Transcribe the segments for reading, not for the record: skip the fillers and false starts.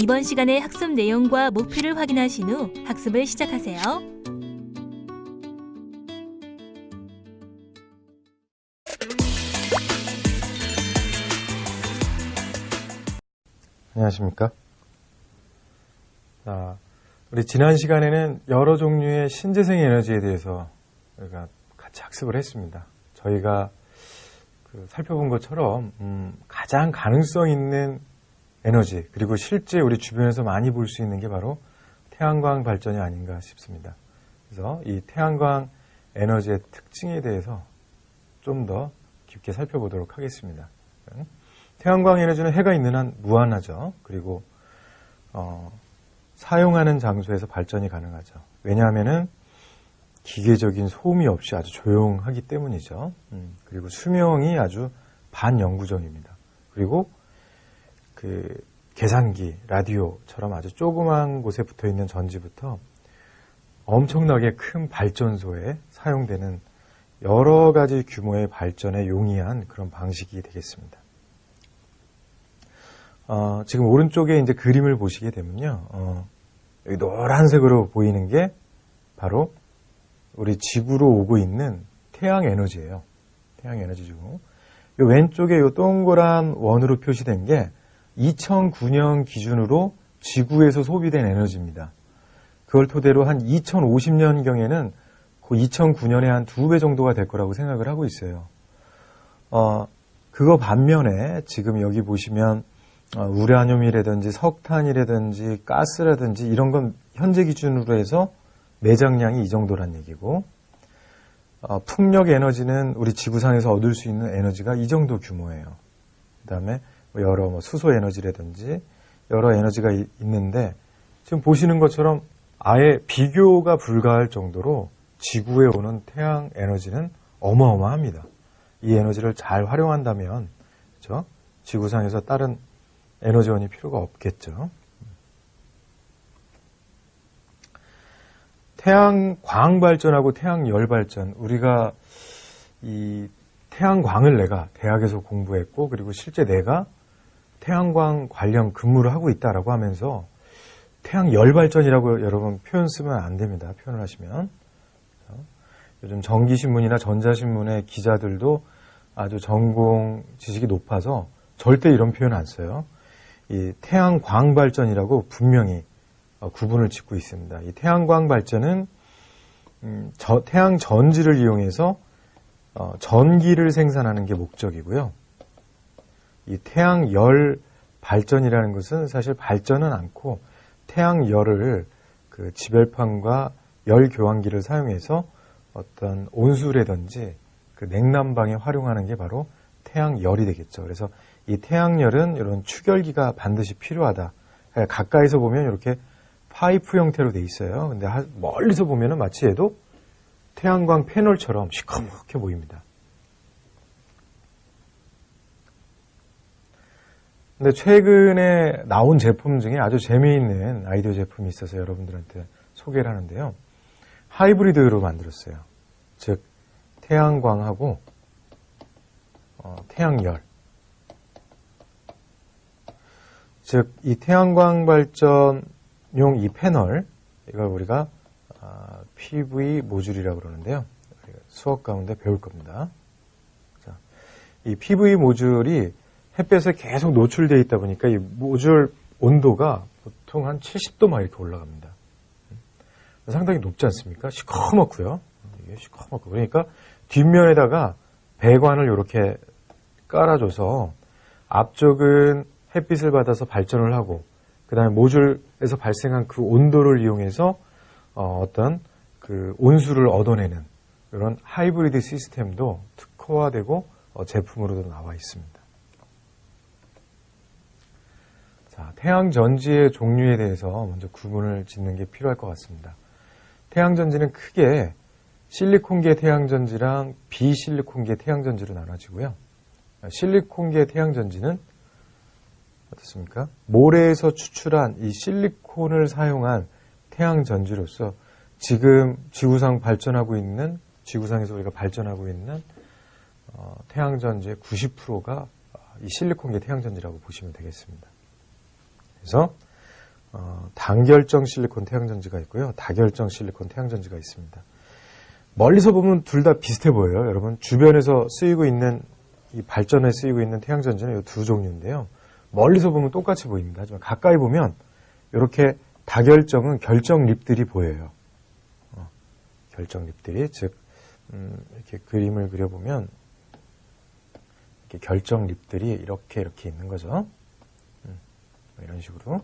이번 시간의 학습 내용과 목표를 확인하신 후 학습을 시작하세요. 안녕하십니까? 자, 우리 지난 시간에는 여러 종류의 신재생 에너지에 대해서 우리가 같이 학습을 했습니다. 저희가 살펴본 것처럼 가장 가능성 있는 에너지, 그리고 실제 우리 주변에서 많이 볼 수 있는 게 바로 태양광 발전이 아닌가 싶습니다. 그래서 이 태양광 에너지의 특징에 대해서 좀 더 깊게 살펴보도록 하겠습니다. 태양광 에너지는 해가 있는 한 무한하죠. 그리고 사용하는 장소에서 발전이 가능하죠. 왜냐하면은 기계적인 소음이 없이 아주 조용하기 때문이죠. 그리고 수명이 아주 반영구적입니다. 그리고 계산기, 라디오처럼 아주 조그만 곳에 붙어 있는 전지부터 엄청나게 큰 발전소에 사용되는 여러 가지 규모의 발전에 용이한 그런 방식이 되겠습니다. 지금 오른쪽에 이제 그림을 보시게 되면요. 여기 노란색으로 보이는 게 바로 우리 지구로 오고 있는 태양 에너지예요. 태양 에너지죠. 이 왼쪽에 이 동그란 원으로 표시된 게 2009년 기준으로 지구에서 소비된 에너지입니다. 그걸 토대로 한 2050년경에는 그 2009년에 한 2배 정도가 될 거라고 생각을 하고 있어요. 그거 반면에 지금 여기 보시면 우라늄이라든지 석탄이라든지 가스라든지 이런 건 현재 기준으로 해서 매장량이 이 정도란 얘기고, 풍력 에너지는 우리 지구상에서 얻을 수 있는 에너지가 이 정도 규모예요. 그 다음에 여러 수소 에너지라든지 여러 에너지가 있는데, 지금 보시는 것처럼 아예 비교가 불가할 정도로 지구에 오는 태양 에너지는 어마어마합니다. 이 에너지를 잘 활용한다면, 그렇죠? 지구상에서 다른 에너지원이 필요가 없겠죠. 태양광 발전하고 태양열 발전, 우리가 이 태양광을 내가 대학에서 공부했고, 그리고 실제 내가 태양광 관련 근무를 하고 있다라고 하면서 태양열 발전이라고 여러분 표현 쓰면 안 됩니다. 표현을 하시면. 요즘 전기신문이나 전자신문의 기자들도 아주 전공 지식이 높아서 절대 이런 표현 안 써요. 이 태양광 발전이라고 분명히 구분을 짓고 있습니다. 이 태양광 발전은 태양 전지를 이용해서 전기를 생산하는 게 목적이고요. 이 태양열 발전이라는 것은 사실 발전은 않고 태양열을 그 지별판과 열 교환기를 사용해서 어떤 온수라든지 그 냉난방에 활용하는 게 바로 태양열이 되겠죠. 그래서 이 태양열은 이런 추결기가 반드시 필요하다. 가까이서 보면 이렇게 파이프 형태로 돼 있어요. 근데 멀리서 보면은 마치 얘도 태양광 패널처럼 시커멓게 보입니다. 근데 최근에 나온 제품 중에 아주 재미있는 아이디어 제품이 있어서 여러분들한테 소개를 하는데요. 하이브리드로 만들었어요. 즉 태양광하고 태양열. 즉 이 태양광 발전용 이 패널, 이걸 우리가 PV 모듈이라고 그러는데요. 수업 가운데 배울 겁니다. 자, 이 PV 모듈이 햇볕에 계속 노출되어 있다 보니까 이 모듈 온도가 보통 한 70도 막 이렇게 올라갑니다. 상당히 높지 않습니까? 시커멓고요. 이게 시커멓고. 그러니까 뒷면에다가 배관을 이렇게 깔아줘서 앞쪽은 햇빛을 받아서 발전을 하고, 그 다음에 모듈에서 발생한 그 온도를 이용해서 어떤 그 온수를 얻어내는 이런 하이브리드 시스템도 특허화되고 제품으로도 나와 있습니다. 자, 태양전지의 종류에 대해서 먼저 구분을 짓는 게 필요할 것 같습니다. 태양전지는 크게 실리콘계 태양전지랑 비실리콘계 태양전지로 나눠지고요. 실리콘계 태양전지는 어떻습니까? 모래에서 추출한 이 실리콘을 사용한 태양전지로서 지금 지구상에서 우리가 발전하고 있는 태양전지의 90%가 이 실리콘계 태양전지라고 보시면 되겠습니다. 그래서 단결정 실리콘 태양전지가 있고요. 다결정 실리콘 태양전지가 있습니다. 멀리서 보면 둘 다 비슷해 보여요. 여러분 주변에서 쓰이고 있는 이 발전에 쓰이고 있는 태양전지는 이 두 종류인데요. 멀리서 보면 똑같이 보입니다. 하지만 가까이 보면 이렇게 다결정은 결정립들이 보여요. 결정립들이 즉 이렇게 그림을 그려보면 이렇게 결정립들이 이렇게 있는 거죠. 이런 식으로.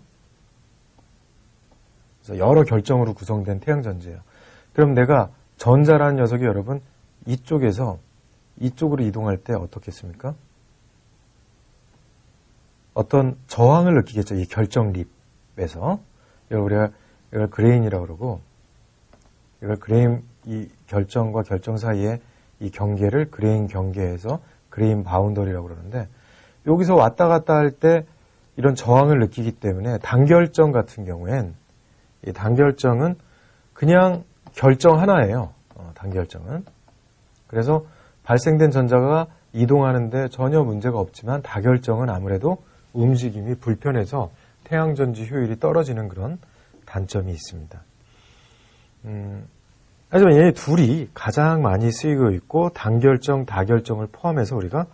그래서 여러 결정으로 구성된 태양전지예요. 그럼 내가 전자라는 녀석이 여러분 이쪽에서 이쪽으로 이동할 때 어떻겠습니까? 어떤 저항을 느끼겠죠. 이 결정립에서. 우리가 이걸 그레인이라고 그러고 이걸 그레인 이 결정과 결정 사이에 이 경계를 그레인 경계에서 그레인 바운더리라고 그러는데 여기서 왔다 갔다 할 때 이런 저항을 느끼기 때문에 단결정 같은 경우엔 이 단결정은 그냥 결정 하나예요. 단결정은. 그래서 발생된 전자가 이동하는데 전혀 문제가 없지만 다결정은 아무래도 움직임이 불편해서 태양전지 효율이 떨어지는 그런 단점이 있습니다. 하지만 얘네 둘이 가장 많이 쓰이고 있고 단결정, 다결정을 포함해서 우리가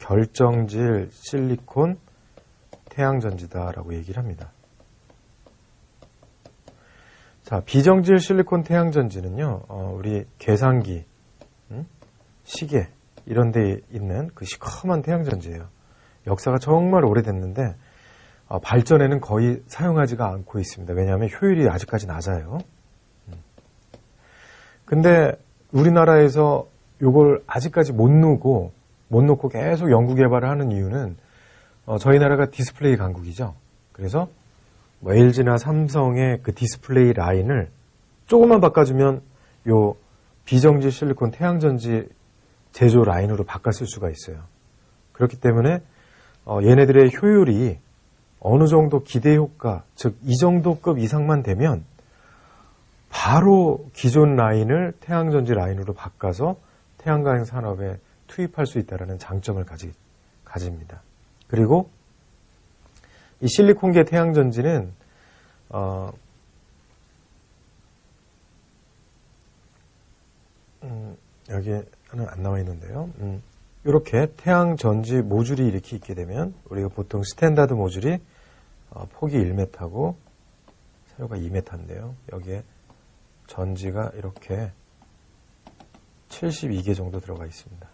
결정질 실리콘 태양전지다라고 얘기를 합니다. 자, 비정질 실리콘 태양전지는요, 우리 계산기, 시계 이런 데 있는 그 시커먼 태양전지예요. 역사가 정말 오래됐는데 발전에는 거의 사용하지가 않고 있습니다. 왜냐하면 효율이 아직까지 낮아요. 근데 우리나라에서 이걸 아직까지 못 놓고 계속 연구 개발을 하는 이유는 저희 나라가 디스플레이 강국이죠. 그래서 뭐 LG나 삼성의 그 디스플레이 라인을 조금만 바꿔주면 요 비정질 실리콘 태양전지 제조 라인으로 바꿨을 수가 있어요. 그렇기 때문에 얘네들의 효율이 어느 정도 기대 효과, 즉 이 정도 급 이상만 되면 바로 기존 라인을 태양전지 라인으로 바꿔서 태양광 산업에 투입할 수 있다는 장점을 가집니다. 그리고 이 실리콘계 태양전지는 여기에는 안 나와 있는데요. 이렇게 태양전지 모듈이 이렇게 있게 되면 우리가 보통 스탠다드 모듈이 폭이 1m고 사유가 2m인데요. 여기에 전지가 이렇게 72개 정도 들어가 있습니다.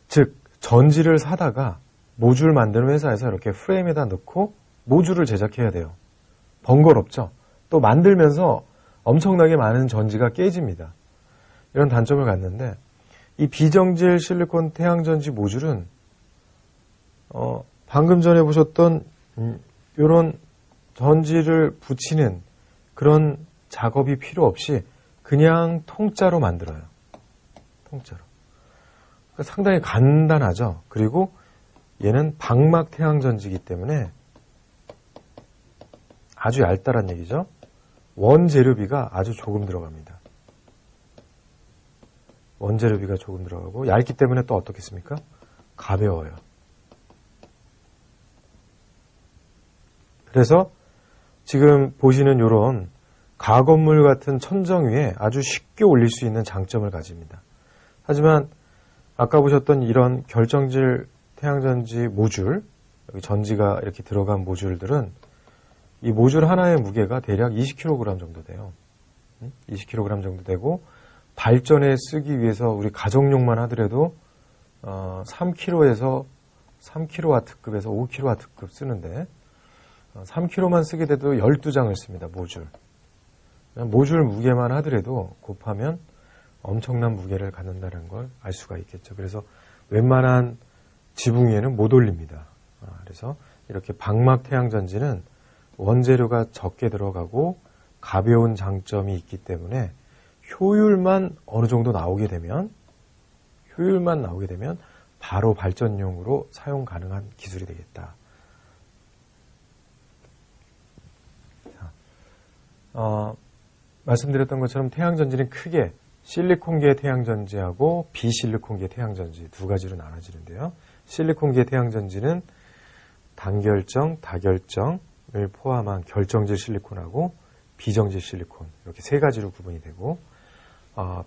즉 전지를 사다가 모듈 만드는 회사에서 이렇게 프레임에다 넣고 모듈을 제작해야 돼요. 번거롭죠. 또 만들면서 엄청나게 많은 전지가 깨집니다. 이런 단점을 갖는데 이 비정질 실리콘 태양전지 모듈은 방금 전에 보셨던 이런 전지를 붙이는 그런 작업이 필요 없이 그냥 통짜로 만들어요. 통짜로. 그러니까 상당히 간단하죠. 그리고 얘는 방막 태양전지이기 때문에 아주 얇다란 얘기죠. 원재료비가 아주 조금 들어갑니다. 원재료비가 조금 들어가고 얇기 때문에 또 어떻겠습니까? 가벼워요. 그래서 지금 보시는 이런 가건물 같은 천정 위에 아주 쉽게 올릴 수 있는 장점을 가집니다. 하지만 아까 보셨던 이런 결정질 태양전지 모듈, 여기 전지가 이렇게 들어간 모듈들은 이 모듈 하나의 무게가 대략 20kg 정도 돼요. 20kg 정도 되고 발전에 쓰기 위해서 우리 가정용만 하더라도 3kg에서 3kW급에서 5kW급 쓰는데 3kg만 쓰게 돼도 12장을 씁니다. 모듈. 모듈 무게만 하더라도 곱하면 엄청난 무게를 갖는다는 걸 알 수가 있겠죠. 그래서 웬만한 지붕 위에는 못 올립니다. 그래서 이렇게 방막 태양전지는 원재료가 적게 들어가고 가벼운 장점이 있기 때문에 효율만 어느 정도 나오게 되면 바로 발전용으로 사용 가능한 기술이 되겠다. 말씀드렸던 것처럼 태양전지는 크게 실리콘계 태양전지하고 비실리콘계 태양전지 두 가지로 나눠지는데요. 실리콘계 태양전지는 단결정, 다결정을 포함한 결정질 실리콘하고 비정질 실리콘 이렇게 세 가지로 구분이 되고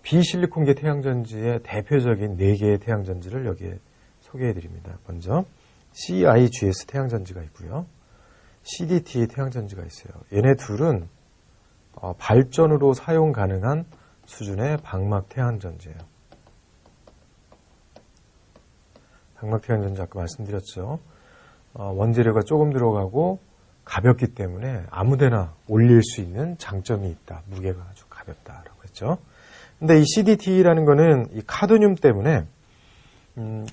비실리콘계 태양전지의 대표적인 4개의 태양전지를 여기에 소개해 드립니다. 먼저 CIGS 태양전지가 있고요. CDT 태양전지가 있어요. 얘네 둘은 발전으로 사용 가능한 수준의 방막 태양전지예요. 방막 태양전지 아까 말씀드렸죠. 원재료가 조금 들어가고 가볍기 때문에 아무데나 올릴 수 있는 장점이 있다. 무게가 아주 가볍다라고 했죠. 근데 이 CDT라는 거는 이 카드뮴 때문에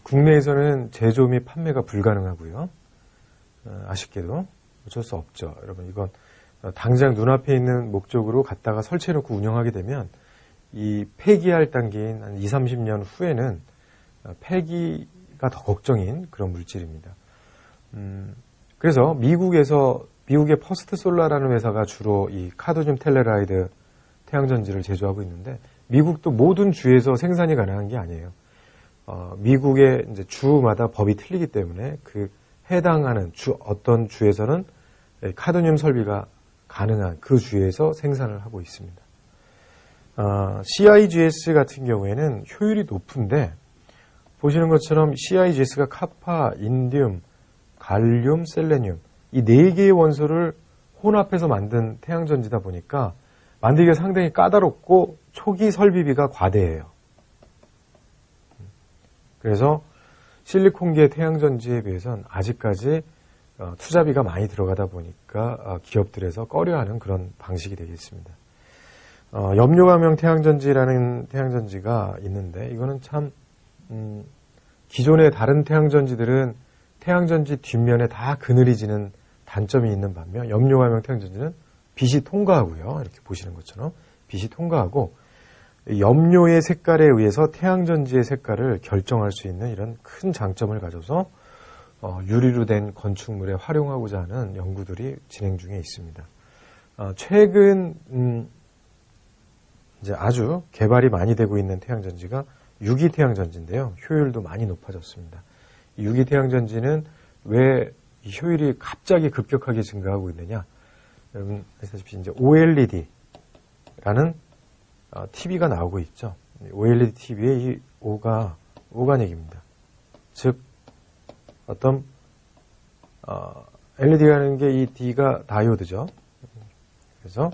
국내에서는 제조 및 판매가 불가능하고요. 아쉽게도 어쩔 수 없죠. 여러분 이건 당장 눈앞에 있는 목적으로 갖다가 설치해놓고 운영하게 되면 이 폐기할 단계인 한 20, 30년 후에는 폐기가 더 걱정인 그런 물질입니다. 그래서 미국의 퍼스트 솔라라는 회사가 주로 이 카드뮴 텔레라이드 태양전지를 제조하고 있는데 미국도 모든 주에서 생산이 가능한 게 아니에요. 미국의 이제 주마다 법이 틀리기 때문에 그 해당하는 어떤 주에서는 카드뮴 설비가 가능한 그 주에서 생산을 하고 있습니다. CIGS 같은 경우에는 효율이 높은데 보시는 것처럼 CIGS가 카파, 인듐, 갈륨, 셀레늄 이 4개의 원소를 혼합해서 만든 태양전지다 보니까 만들기가 상당히 까다롭고 초기 설비비가 과대해요. 그래서 실리콘계 태양전지에 비해서는 아직까지 투자비가 많이 들어가다 보니까 기업들에서 꺼려하는 그런 방식이 되겠습니다. 염료감형 태양전지라는 태양전지가 있는데 이거는 참 기존의 다른 태양전지들은 태양전지 뒷면에 다 그늘이 지는 단점이 있는 반면 염료감형 태양전지는 빛이 통과하고요. 이렇게 보시는 것처럼 빛이 통과하고 염료의 색깔에 의해서 태양전지의 색깔을 결정할 수 있는 이런 큰 장점을 가져서 유리로 된 건축물에 활용하고자 하는 연구들이 진행 중에 있습니다. 최근 이제 아주 개발이 많이 되고 있는 태양전지가 유기 태양전지인데요. 효율도 많이 높아졌습니다. 유기 태양전지는 왜 효율이 갑자기 급격하게 증가하고 있느냐? 여러분 아시다시피 이제 OLED라는 TV가 나오고 있죠. OLED TV의 이 O가 오가닉입니다. 즉 어떤 LED라는 게 이 D가 다이오드죠. 그래서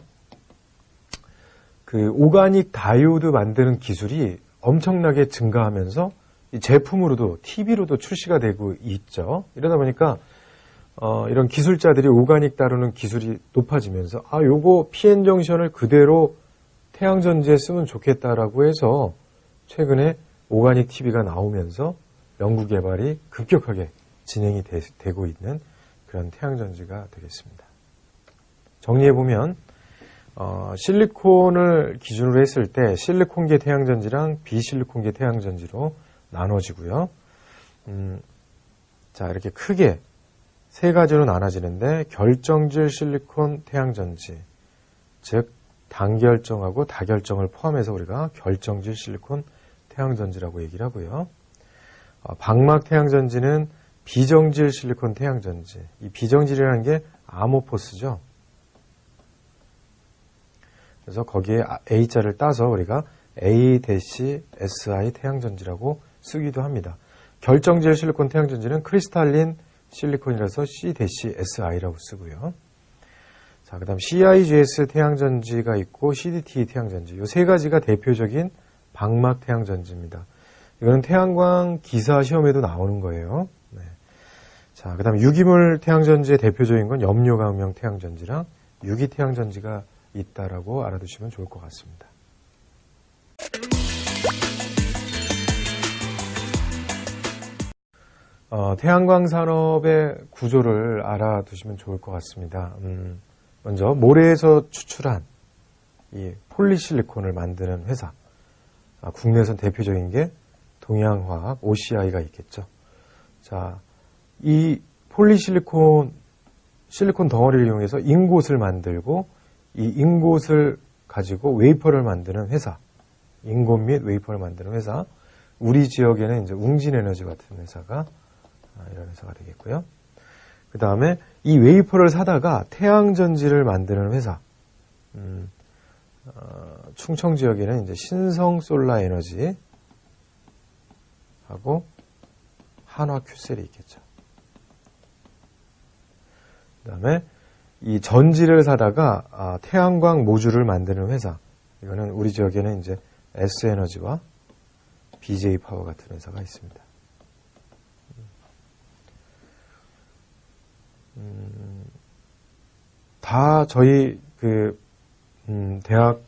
그 오가닉 다이오드 만드는 기술이 엄청나게 증가하면서 이 제품으로도 TV로도 출시가 되고 있죠. 이러다 보니까 이런 기술자들이 오가닉 다루는 기술이 높아지면서 요거 PN 정션을 그대로 태양전지에 쓰면 좋겠다라고 해서 최근에 오가닉 TV가 나오면서 연구 개발이 급격하게 진행이 되고 있는 그런 태양전지가 되겠습니다. 정리해보면 실리콘을 기준으로 했을 때 실리콘계 태양전지랑 비실리콘계 태양전지로 나눠지고요. 자, 이렇게 크게 세 가지로 나눠지는데 결정질 실리콘 태양전지, 즉 단결정하고 다결정을 포함해서 우리가 결정질 실리콘 태양전지라고 얘기를 하고요. 방막 태양전지는 비정질 실리콘 태양전지. 이 비정질이라는 게 아모포스죠. 그래서 거기에 A자를 따서 우리가 A-SI 태양전지라고 쓰기도 합니다. 결정질 실리콘 태양전지는 크리스탈린 실리콘이라서 C-SI라고 쓰고요. 자, 그 다음 CIGS 태양전지가 있고 CDT 태양전지. 이 세 가지가 대표적인 방막 태양전지입니다. 이거는 태양광 기사 시험에도 나오는 거예요. 네. 자, 그 다음 유기물 태양전지의 대표적인 건 염료감형 태양전지랑 유기 태양전지가 있다라고 알아두시면 좋을 것 같습니다. 태양광 산업의 구조를 알아두시면 좋을 것 같습니다. 먼저 모래에서 추출한 이 폴리실리콘을 만드는 회사. 국내에선 대표적인 게 동양화학 OCI가 있겠죠. 자, 이 폴리실리콘 실리콘 덩어리를 이용해서 인곳을 만들고 이 인곳을 가지고 웨이퍼를 만드는 회사. 인곳 및 웨이퍼를 만드는 회사. 우리 지역에는 이제 웅진에너지 같은 회사가 이런 회사가 되겠고요. 그 다음에 이 웨이퍼를 사다가 태양전지를 만드는 회사, 충청 지역에는 이제 신성솔라에너지 하고 한화큐셀이 있겠죠. 그 다음에 이 전지를 사다가 태양광 모듈을 만드는 회사, 이거는 우리 지역에는 이제 S에너지와 BJ파워 같은 회사가 있습니다. 다 저희 대학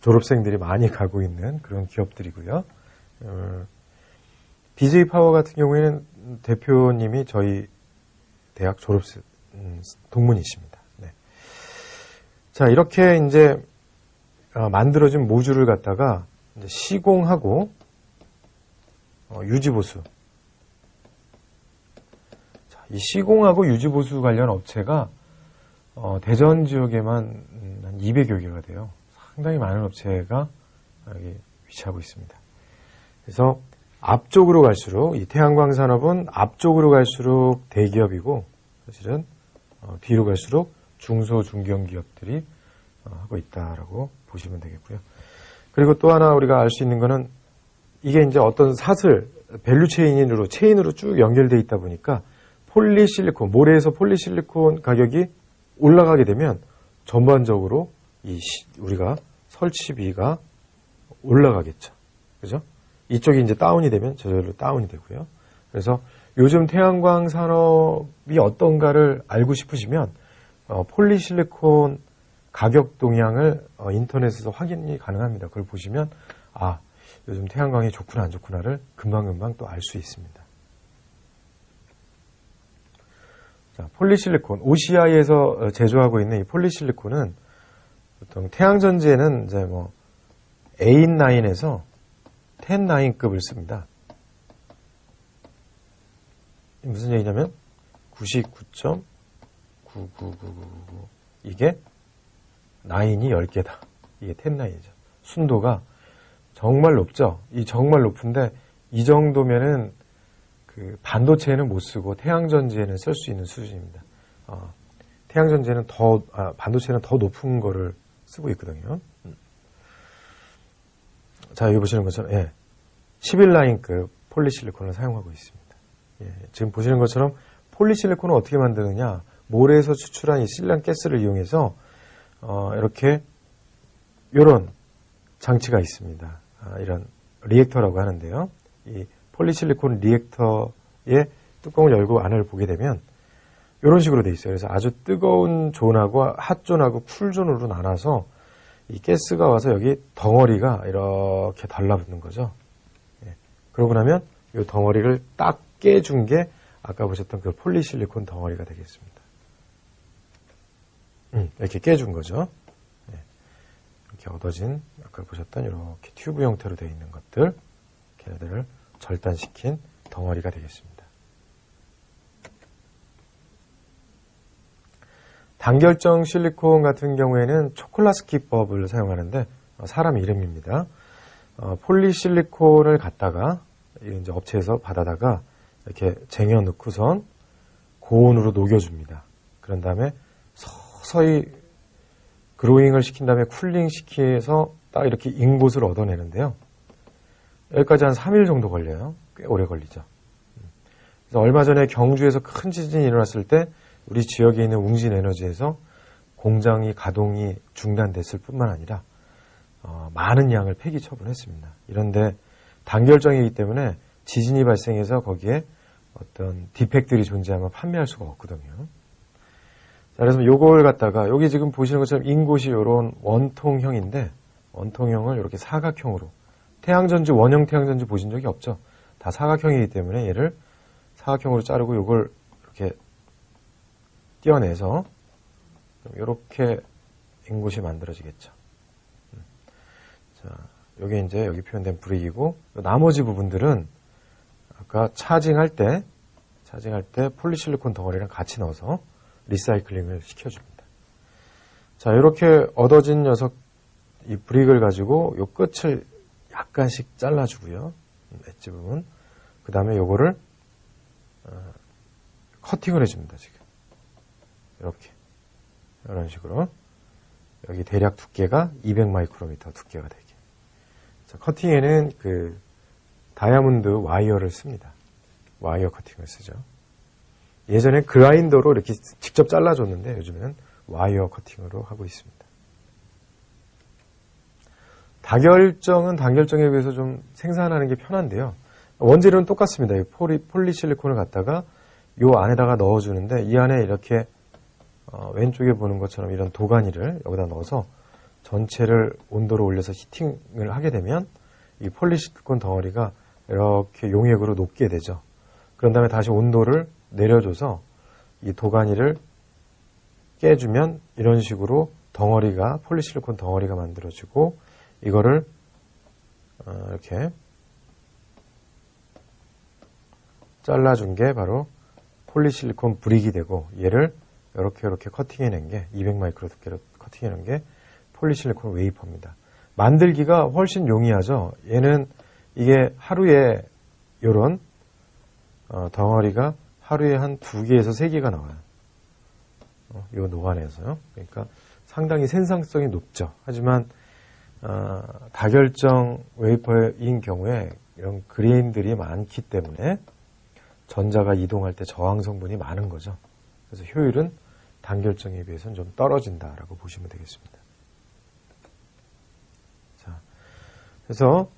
졸업생들이 많이 가고 있는 그런 기업들이고요. BJ파워 같은 경우에는 대표님이 저희 대학 졸업생 동문이십니다. 네. 자, 이렇게 이제 만들어진 모듈을 갖다가 이제 시공하고 유지보수. 자, 이 시공하고 유지보수 관련 업체가 대전 지역에만 한 200여 개가 돼요. 상당히 많은 업체가 여기 위치하고 있습니다. 그래서 앞쪽으로 갈수록 이 태양광 산업은 앞쪽으로 갈수록 대기업이고 사실은 뒤로 갈수록 중소 중견 기업들이 하고 있다라고 보시면 되겠고요. 그리고 또 하나 우리가 알 수 있는 거는 이게 이제 어떤 밸류 체인으로 쭉 연결되어 있다 보니까 폴리실리콘, 모래에서 폴리실리콘 가격이 올라가게 되면 전반적으로 우리가 설치비가 올라가겠죠. 그죠? 이쪽이 이제 다운이 되면 저절로 다운이 되고요. 그래서 요즘 태양광 산업이 어떤가를 알고 싶으시면 폴리실리콘 가격 동향을 인터넷에서 확인이 가능합니다. 그걸 보시면 요즘 태양광이 좋구나 안 좋구나를 금방금방 또 알 수 있습니다. 자, 폴리실리콘, OCI에서 제조하고 있는 이 폴리실리콘은 보통 태양전지에는 이제 A9에서 10-9급을 씁니다. 무슨 얘기냐면 99.99999 이게 9이 10개다. 이게 10-9이죠. 순도가 정말 높죠. 이 정말 높은데 이 정도면은 반도체에는 못 쓰고 태양전지에는 쓸 수 있는 수준입니다. 태양전지에는 반도체는 더 높은 거를 쓰고 있거든요. 자, 여기 보시는 것처럼 11라인급 폴리실리콘을 사용하고 있습니다. 지금 보시는 것처럼 폴리실리콘을 어떻게 만드느냐, 모래에서 추출한 이 실란 가스를 이용해서 이렇게 이런 장치가 있습니다. 이런 리액터라고 하는데요. 이 폴리실리콘 리액터의 뚜껑을 열고 안을 보게 되면 이런 식으로 돼 있어요. 그래서 아주 뜨거운 존하고 핫존하고 쿨존으로 나눠서 이 가스가 와서 여기 덩어리가 이렇게 달라붙는 거죠. 그러고 나면 이 덩어리를 딱 깨준 게 아까 보셨던 그 폴리실리콘 덩어리가 되겠습니다. 이렇게 깨준 거죠. 이렇게 얻어진 아까 보셨던 이렇게 튜브 형태로 되어 있는 것들, 걔네들을 절단시킨 덩어리가 되겠습니다. 단결정 실리콘 같은 경우에는 초콜라스키법을 사용하는데 사람 이름입니다. 폴리실리콘을 갖다가 이제 업체에서 받아다가 이렇게 쟁여 넣고선 고온으로 녹여줍니다. 그런 다음에 서서히 그로잉을 시킨 다음에 쿨링 시켜서 딱 이렇게 인 곳을 얻어내는데요. 여기까지 한 3일 정도 걸려요. 꽤 오래 걸리죠. 그래서 얼마 전에 경주에서 큰 지진이 일어났을 때 우리 지역에 있는 웅진에너지에서 공장이 가동이 중단됐을 뿐만 아니라 많은 양을 폐기 처분했습니다. 이런데 단결정이기 때문에 지진이 발생해서 거기에 어떤 디펙들이 존재하면 판매할 수가 없거든요. 자, 그래서 요걸 갖다가 여기 지금 보시는 것처럼 인곳이 이런 원통형인데 원통형을 이렇게 사각형으로 태양전지 원형 태양전지 보신 적이 없죠. 다 사각형이기 때문에 얘를 사각형으로 자르고 요걸 이렇게 떼어내서 이렇게 인곳이 만들어지겠죠. 자, 요게 이제 여기 표현된 브레이크이고 나머지 부분들은 아까 차징할 때 폴리실리콘 덩어리랑 같이 넣어서 리사이클링을 시켜줍니다. 자, 이렇게 얻어진 녀석 이 브릭을 가지고 요 끝을 약간씩 잘라주고요. 엣지 부분. 그 다음에 요거를 커팅을 해줍니다. 지금 이런 식으로 여기 대략 두께가 200마이크로미터 두께가 되게. 자, 커팅에는 그 다이아몬드 와이어를 씁니다. 와이어 커팅을 쓰죠. 예전에 그라인더로 이렇게 직접 잘라줬는데 요즘에는 와이어 커팅으로 하고 있습니다. 다결정은 단결정에 비해서 좀 생산하는 게 편한데요. 원재료는 똑같습니다. 이 폴리실리콘을 갖다가 요 안에다가 넣어주는데 이 안에 이렇게 왼쪽에 보는 것처럼 이런 도가니를 여기다 넣어서 전체를 온도를 올려서 히팅을 하게 되면 이 폴리실리콘 덩어리가 이렇게 용액으로 녹게 되죠. 그런 다음에 다시 온도를 내려줘서 이 도가니를 깨주면 이런 식으로 덩어리가 폴리실리콘 덩어리가 만들어지고 이거를 이렇게 잘라준 게 바로 폴리실리콘 브릭이 되고 얘를 이렇게 커팅해낸 게 200마이크로 두께로 커팅해낸 게 폴리실리콘 웨이퍼입니다. 만들기가 훨씬 용이하죠. 얘는 이게 하루에 요런 덩어리가 하루에 한 2개에서 3개가 나와요. 요 노안에서요. 그러니까 상당히 생산성이 높죠. 하지만 다결정 웨이퍼인 경우에 이런 그레인들이 많기 때문에 전자가 이동할 때 저항 성분이 많은 거죠. 그래서 효율은 단결정에 비해서는 좀 떨어진다라고 보시면 되겠습니다. 자, 그래서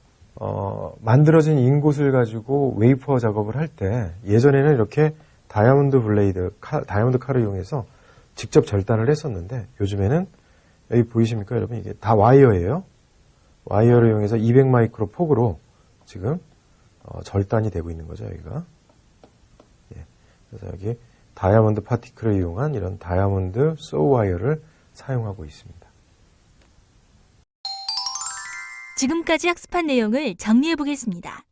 만들어진 인곳을 가지고 웨이퍼 작업을 할 때 예전에는 이렇게 다이아몬드 칼을 이용해서 직접 절단을 했었는데 요즘에는 여기 보이십니까 여러분? 이게 다 와이어예요. 와이어를 이용해서 200마이크로 폭으로 지금 절단이 되고 있는 거죠. 여기가. 예. 그래서 여기 다이아몬드 파티클을 이용한 이런 다이아몬드 소와이어를 사용하고 있습니다. 지금까지 학습한 내용을 정리해 보겠습니다.